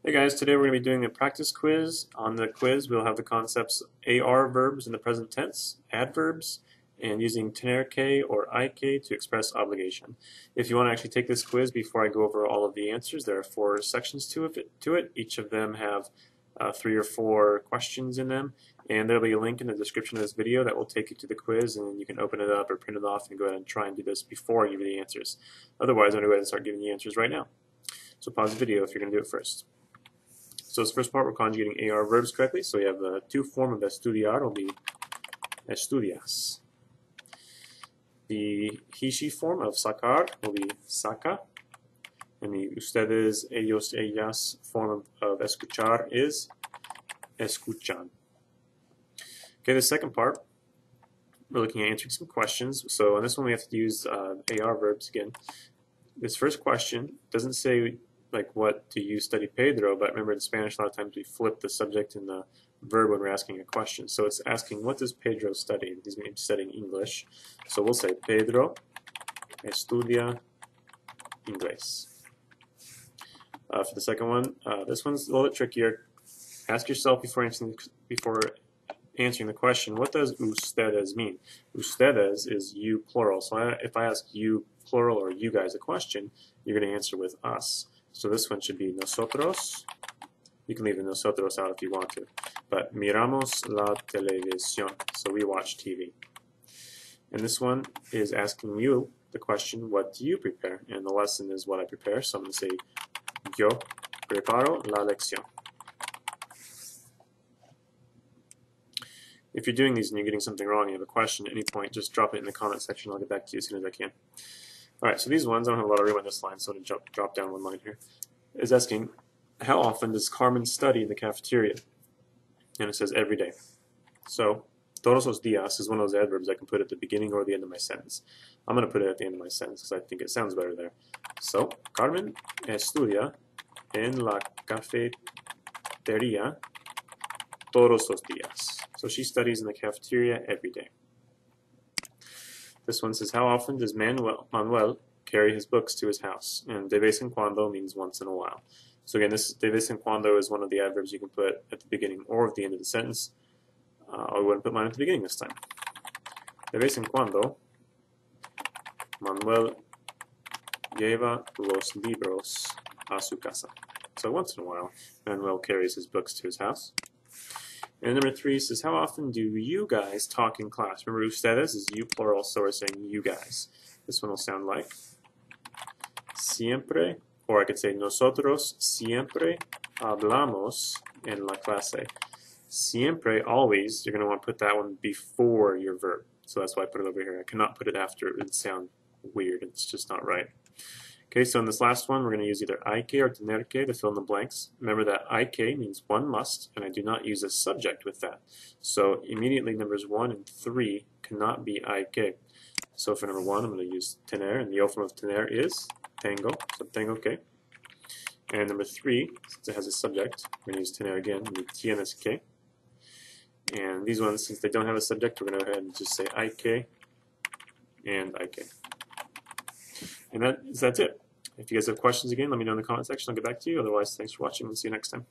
Hey guys, today we're going to be doing a practice quiz. On the quiz we'll have the concepts AR verbs in the present tense, adverbs, and using tener que or IK to express obligation. If you want to actually take this quiz before I go over all of the answers, there are 4 sections to it. Each of them have 3 or 4 questions in them, and there'll be a link in the description of this video that will take you to the quiz, and you can open it up or print it off and go ahead and try and do this before I give you the answers. Otherwise, I'm going to go ahead and start giving you the answers right now. So pause the video if you're going to do it first. So this first part, we're conjugating AR verbs correctly. So we have the to form of estudiar will be estudias. The he/she form of sacar will be saca. And the ustedes, ellos, ellas form of escuchar is escuchan. Okay, the second part, we're looking at answering some questions. So on this one, we have to use AR verbs again. This first question doesn't say like what do you study Pedro, but remember in Spanish a lot of times we flip the subject and the verb when we're asking a question. So it's asking what does Pedro study? He's going to be studying English. So we'll say Pedro estudia inglés. For the second one, this one's a little bit trickier. Ask yourself before answering the question, what does ustedes mean? Ustedes is you plural. So if I ask you plural or you guys a question, you're going to answer with us. So this one should be nosotros. You can leave the nosotros out if you want to. But miramos la televisión. So we watch TV. And this one is asking you the question, what do you prepare? And the lesson is what I prepare. So I'm going to say, yo preparo la lección. If you're doing these and you're getting something wrong, you have a question at any point, just drop it in the comment section. I'll get back to you as soon as I can. Alright, so these ones, I don't have a lot of room on this line, so I'm going to drop down one line here. Is asking, how often does Carmen study in the cafeteria? And it says every day. So, todos los días is one of those adverbs I can put at the beginning or the end of my sentence. I'm going to put it at the end of my sentence because I think it sounds better there. So, Carmen estudia en la cafetería todos los días. So she studies in the cafeteria every day. This one says, how often does Manuel carry his books to his house? And de vez en cuando means once in a while. So again, this de vez en cuando is one of the adverbs you can put at the beginning or at the end of the sentence. I wouldn't put mine at the beginning this time. De vez en cuando, Manuel lleva los libros a su casa. So once in a while, Manuel carries his books to his house. And number 3 says, how often do you guys talk in class? Remember, ustedes is you plural, so we're saying you guys. This one will sound like siempre, or I could say nosotros siempre hablamos en la clase. Siempre, always, you're going to want to put that one before your verb. So that's why I put it over here. I cannot put it after. It would sound weird. It's just not right. Okay, so in this last one, we're going to use either IK or tener que to fill in the blanks. Remember that IK means one must, and I do not use a subject with that. So immediately numbers 1 and 3 cannot be IK. So for number 1, I'm going to use tener, and the O form of tener is tengo, so tengo que. And number 3, since it has a subject, we're going to use tener again, and tienes que. And these ones, since they don't have a subject, we're going to go ahead and just say IK and IK. And that's it. If you guys have questions again, let me know in the comment section. I'll get back to you. Otherwise, thanks for watching and see you next time.